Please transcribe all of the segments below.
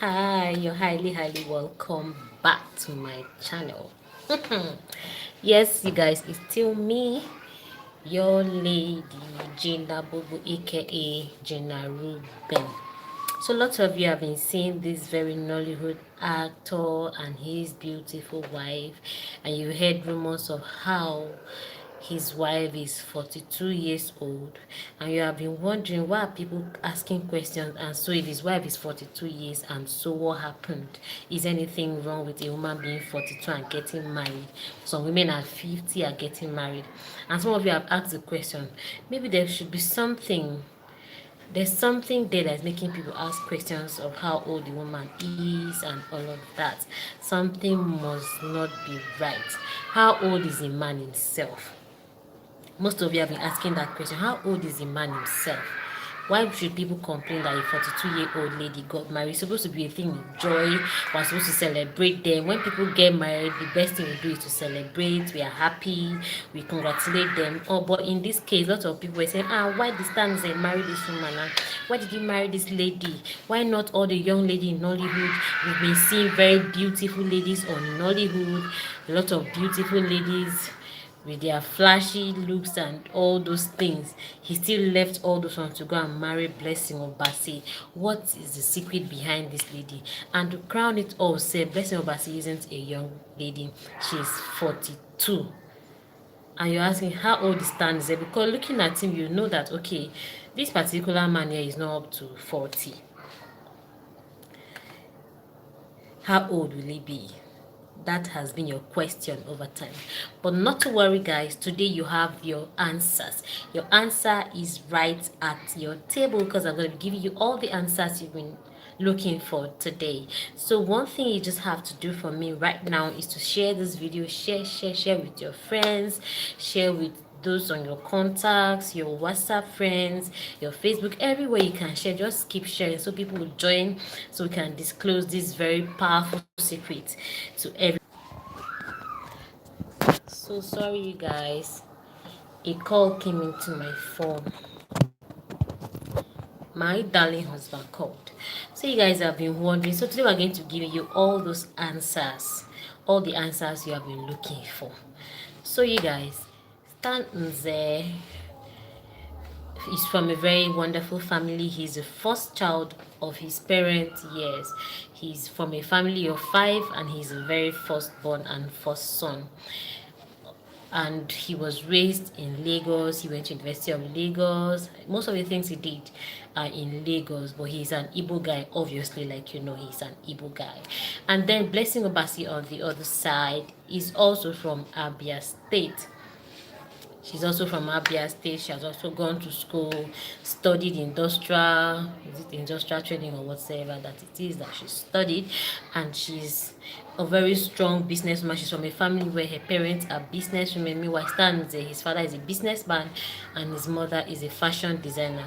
Hi, you're highly welcome back to my channel. Yes, you guys, it's still me, your lady Gina Bobo, aka Gina Ruben. So lots of you have been seeing this very Nollywood actor and his beautiful wife, and you heard rumors of how his wife is 42 years old, and you have been wondering why are people asking questions. And so if his wife is 42 years, and so what happened? Is anything wrong with a woman being 42 and getting married? Some women at 50 are getting married, and some of you have asked the question, maybe there should be something, there's something there that's making people ask questions of how old the woman is and all of that. Something must not be right. How old is a man himself? Most of you have been asking that question. How old is the man himself? Why should people complain that a 42-year-old lady got married? It's supposed to be a thing of joy. We're supposed to celebrate them. When people get married, the best thing we do is to celebrate. We are happy. We congratulate them. Oh, but in this case, lots of people were saying, why did Stan Nze marry this woman? Why did he marry this lady? Why not all the young lady in Nollywood? We've been seeing very beautiful ladies on Nollywood. A lot of beautiful ladies with their flashy looks and all those things. He still left all those ones to go and marry Blessing Obasi. What is the secret behind this lady? And to crown it all, say Blessing Obasi isn't a young lady. She's 42. And you're asking how old is Stan Nze? Because looking at him, you know that okay, this particular man here is not up to 40. How old will he be? That has been your question over time, but not to worry guys, today you have your answers. Your answer is right at your table, because I'm going to be giving you all the answers you've been looking for today. So one thing you just have to do for me right now is to share this video, share with your friends, share with those on your contacts, your WhatsApp friends, your Facebook, everywhere you can share. Just keep sharing so people will join, so we can disclose this very powerful secret to everyone. So sorry you guys, a call came into my phone. My darling husband called. So you guys have been wondering, so today we're going to give you all those answers, all the answers you have been looking for. So you guys, Stan Nze is from a very wonderful family. He's the first child of his parents. Yes, he's from a family of 5, and he's the very firstborn and first son. And he was raised in Lagos. He went to University of Lagos. Most of the things he did are in Lagos, but he's an Igbo guy, obviously, like you know, he's an Igbo guy. And then Blessing Obasi on the other side is also from Abia State. She's also from Abia State. She has also gone to school, studied industrial, is it industrial training or whatever that it is that she studied, and she's a very strong businesswoman. She's from a family where her parents are businesswomen. Meanwhile, Stan Nze, his father is a businessman, and his mother is a fashion designer.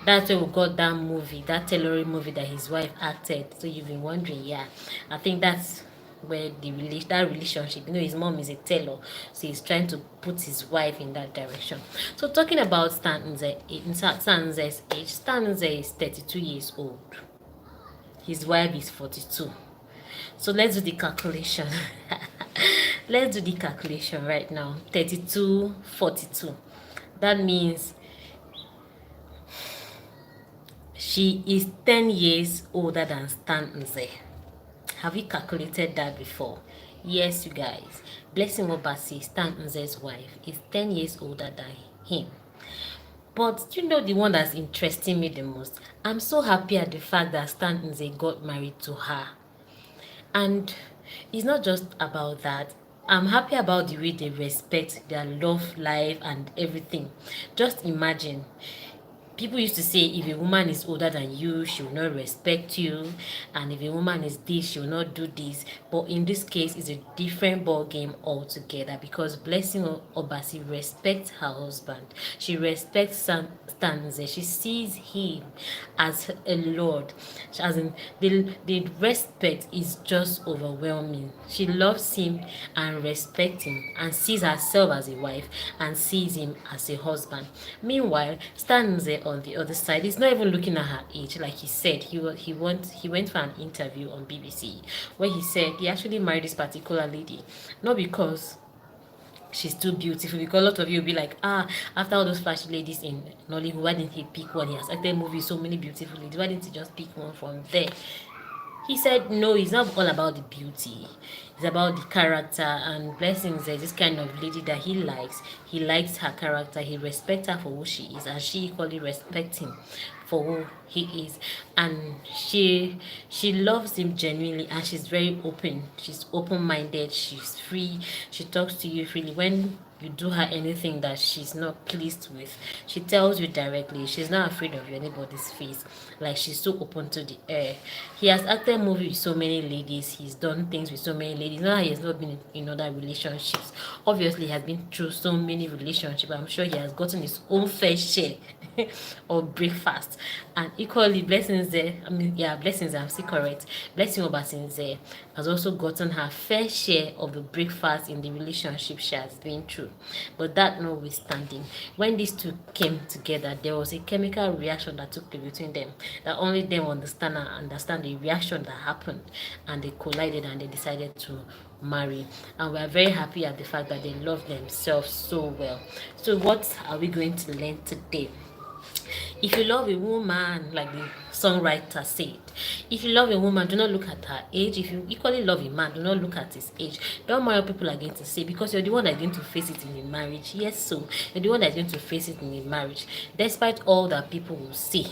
That's where we got that movie, that tailoring movie that his wife acted. So you've been wondering, yeah, I think that's where that relationship, you know, his mom is a tailor, so he's trying to put his wife in that direction. So talking about Stan Nze's age, Stan Nze is 32 years old, his wife is 42. So let's do the calculation. Let's do the calculation right now. 32, 42, that means she is 10 years older than Stan Nze. Have you calculated that before? Yes, you guys. Blessing Obasi, Stan Nze's wife, is 10 years older than him. But you know the one that's interesting me the most? I'm so happy at the fact that Stan Nze got married to her. And it's not just about that. I'm happy about the way they respect their love life and everything. Just imagine, people used to say if a woman is older than you, she will not respect you, and if a woman is this, she will not do this. But in this case, it's a different ball game altogether, because Blessing Obasi respects her husband. She respects Stan Nze. She sees him as a lord. As in, the respect is just overwhelming. She loves him and respects him, and sees herself as a wife and sees him as a husband. Meanwhile, Stan Nze on the other side. He's not even looking at her age. Like he said, he went for an interview on BBC where he said he actually married this particular lady not because she's too beautiful, because a lot of you will be like, after all those flashy ladies in Nollywood, why didn't he pick one? He has acted movies, so many beautiful ladies, why didn't he just pick one from there? He said no, it's not all about the beauty, it's about the character. And Blessings is this kind of lady that he likes. He likes her character, he respects her for who she is, and she equally respects him for who he is. And she loves him genuinely, and she's very open, she's open-minded, she's free, she talks to you freely. When you do her anything that she's not pleased with, she tells you directly. She's not afraid of anybody's face. Like, she's so open to the air. He has acted movies with so many ladies, he's done things with so many ladies. Now he has not been in other relationships. Obviously he has been through so many relationships. I'm sure he has gotten his own fair share of breakfast. And equally, Blessings there, Blessings, I'm still correct, Blessing Obasinze has also gotten her fair share of the breakfast in the relationship she has been through. But that notwithstanding, when these two came together, there was a chemical reaction that took place between them that only them understand the reaction that happened, and they collided and they decided to marry. And we are very happy at the fact that they love themselves so well. So what are we going to learn today? If you love a woman, like the songwriter said, if you love a woman, do not look at her age. If you equally love a man, do not look at his age. Don't mind what people are going to say, because you're the one that's going to face it in the marriage. Yes, so you're the one that's going to face it in the marriage. Despite all that people will say,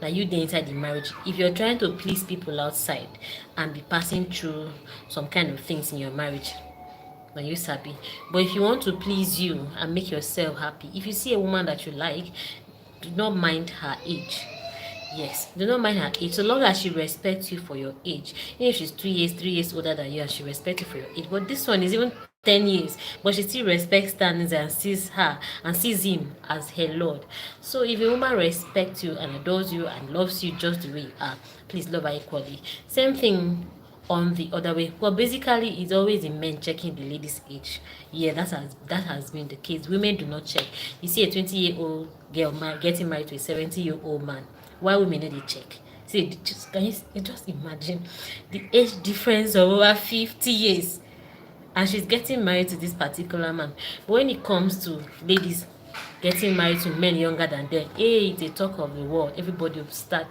that you dey inside the marriage, if you're trying to please people outside and be passing through some kind of things in your marriage, when you sabi. But if you want to please you and make yourself happy, if you see a woman that you like, do not mind her age. Yes, do not mind her age, so long as she respects you for your age. Even if she's 2 years 3 years older than you, and she respects you for your age. But this one is even 10 years, but she still respects Stan Nze and sees her and sees him as her lord. So if a woman respects you and adores you and loves you just the way you are, please love her equally. Same thing on the other way. Well, basically it's always the men checking the lady's age. Yeah, that has been the case. Women do not check. You see a 20-year-old girl getting married to a 70-year-old man, why women do they check? See, can you just imagine the age difference of over 50 years, and she's getting married to this particular man. But when it comes to ladies getting married to men younger than them, hey, it's a talk of the world. Everybody will start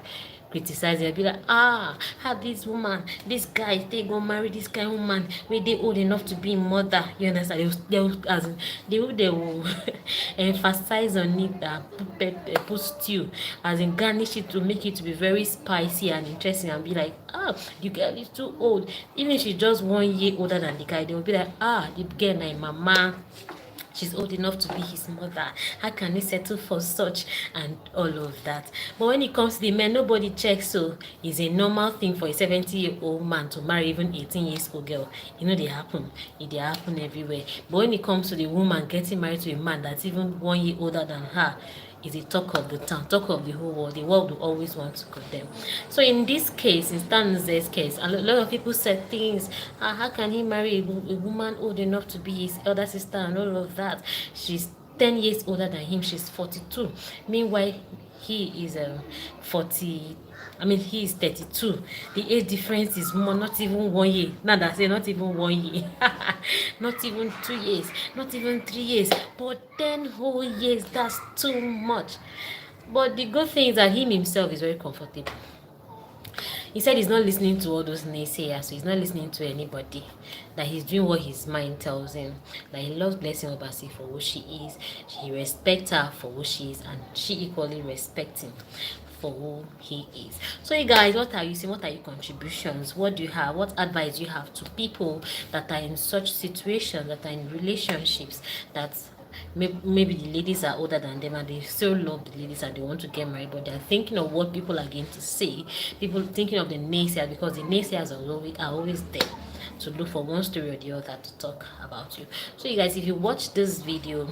criticizing and be like, how this woman, this guy, they go marry this kind of woman when they old enough to be mother. You understand? They will emphasize on it, that put stew, as in garnish it to make it to be very spicy and interesting, and be like, the girl is too old. Even if she's just 1 year older than the guy, they will be like, the girl na mama, she's old enough to be his mother, how can he settle for such, and all of that. But when it comes to the men, nobody checks. So it's a normal thing for a 70-year-old man to marry even 18-year-old girl. They happen. They happen everywhere. But when it comes to the woman getting married to a man that's even 1 year older than her, is a talk of the town, talk of the whole world. The world will always want to condemn. So in this case, in Stan Nze's case, a lot of people said things, how can he marry a woman old enough to be his elder sister and all of that? She's 10 years older than him, she's 42. Meanwhile, he is 40. He is 32. The age difference is more, not even 1 year. Now that say not even 1 year, not even 2 years, not even 3 years, but 10 whole years. That's too much. But the good thing is that him himself is very comfortable. He said he's not listening to all those naysayers, so he's not listening to anybody. That he's doing what his mind tells him. That he loves Blessing Obasi for who she is. He respects her for who she is, and she equally respects him for who he is. So you guys, what are you saying? What are your contributions? What do you have? What advice do you have to people that are in such situations, that are in relationships, that maybe the ladies are older than them and they still love the ladies and they want to get married, but they're thinking of what people are going to say, people thinking of the naysayers, because the naysayers are always there to look for one story or the other to talk about you. So you guys, if you watch this video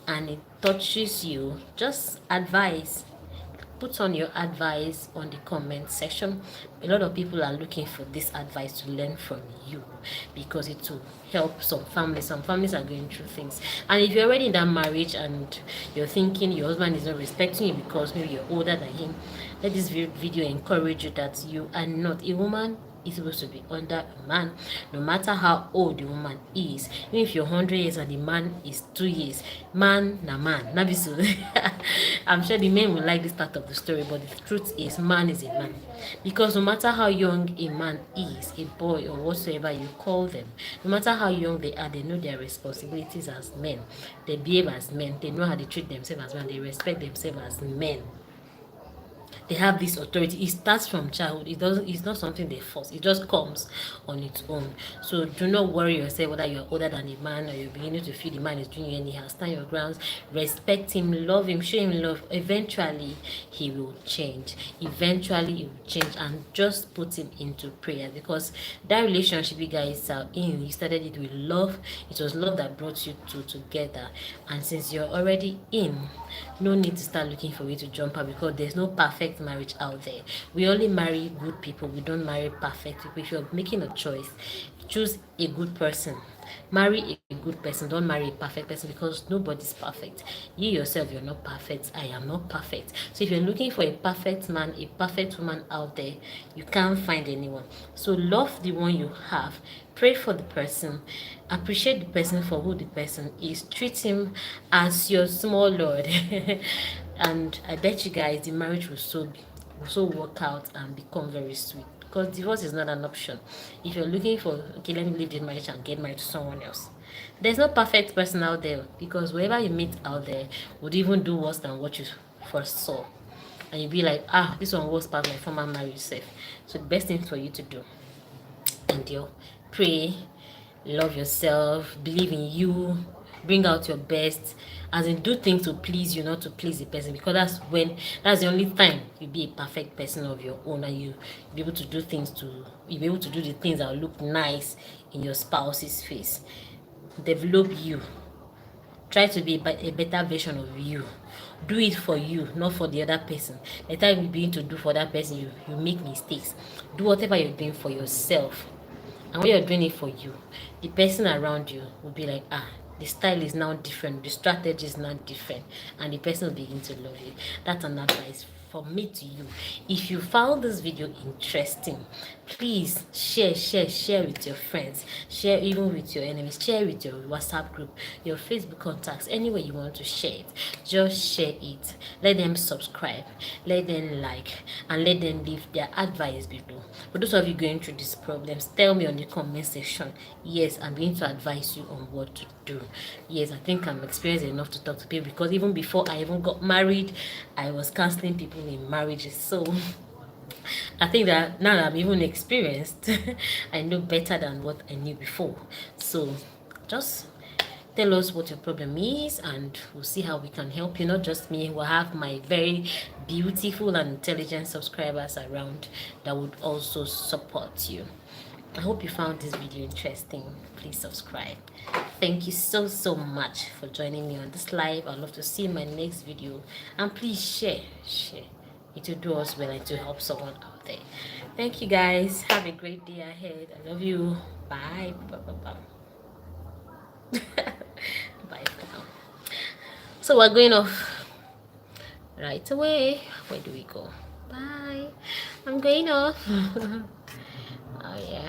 and it touches you, just advise, put on your advice on the comment section. A lot of people are looking for this advice to learn from you, because it will help some families. Some families are going through things, and if you're already in that marriage and you're thinking your husband is not respecting you because maybe you're older than him, let this video encourage you that you are not a woman is supposed to be under a man, no matter how old the woman is. Even if you're 100 years and the man is 2 years, man na man. So I'm sure the men will like this part of the story, but the truth is, man is a man. Because no matter how young a man is, a boy or whatsoever you call them, no matter how young they are, they know their responsibilities as men. They behave as men. They know how they treat themselves as men. They respect themselves as men. They have this authority. It starts from childhood. It's not something they force. It just comes on its own. So do not worry yourself whether you're older than a man or you're beginning to feel the man is doing you anyhow. Stand your grounds, respect him, love him, show him love. Eventually he will change. Eventually he will change, and just put him into prayer, because that relationship you guys are in, you started it with love. It was love that brought you two together, and since you're already in, no need to start looking for a way to jump out, because there's no perfect marriage out there. We only marry good people. We don't marry perfect people. If you're making a choice, choose a good person. Marry a good person. Don't marry a perfect person, because nobody's perfect. You yourself, you're not perfect. I am not perfect. So if you're looking for a perfect man, a perfect woman out there, you can't find anyone. So love the one you have. Pray for the person. Appreciate the person for who the person is. Treat him as your small lord. And I bet you guys the marriage will so work out and become very sweet, because divorce is not an option. If you're looking for, okay, let me leave this marriage and get married to someone else, there's no perfect person out there, because whoever you meet out there would even do worse than what you first saw, and you'll be like, this one was part of my former marriage self. So the best thing for you to do, endure, pray, love yourself, believe in you, bring out your best, as in do things to please you, not to please the person, because that's the only time you'll be a perfect person of your own, and you'll be able to do the things that will look nice in your spouse's face. Develop you. Try to be a better version of you. Do it for you, not for the other person. The time you begin to do for that person, you make mistakes. Do whatever you're doing for yourself, and when you're doing it for you, the person around you will be like, the style is now different, the strategy is now different, and the person will begin to love you. That's an advice from me to you. If you found this video interesting, please share with your friends, share even with your enemies, share with your WhatsApp group, your Facebook contacts, anywhere you want to share it. Just share it. Let them subscribe, let them like, and let them leave their advice below. For those of you going through these problems, tell me on the comment section. Yes, I'm going to advise you on what to do. Yes, I think I'm experienced enough to talk to people, because even before I even got married, I was counseling people in marriages. So I think that now that I'm even experienced, I know better than what I knew before. So just tell us what your problem is, and we'll see how we can help you. Not just me, we'll have my very beautiful and intelligent subscribers around that would also support you. I hope you found this video interesting. Please subscribe. Thank you so much for joining me on this live. I'd love to see my next video, and please share. It will do us well, and it will help someone out there. Thank you guys. Have a great day ahead. I love you. Bye. Bye for now. So we're going off right away. Where do we go? Bye. I'm going off. Oh yeah.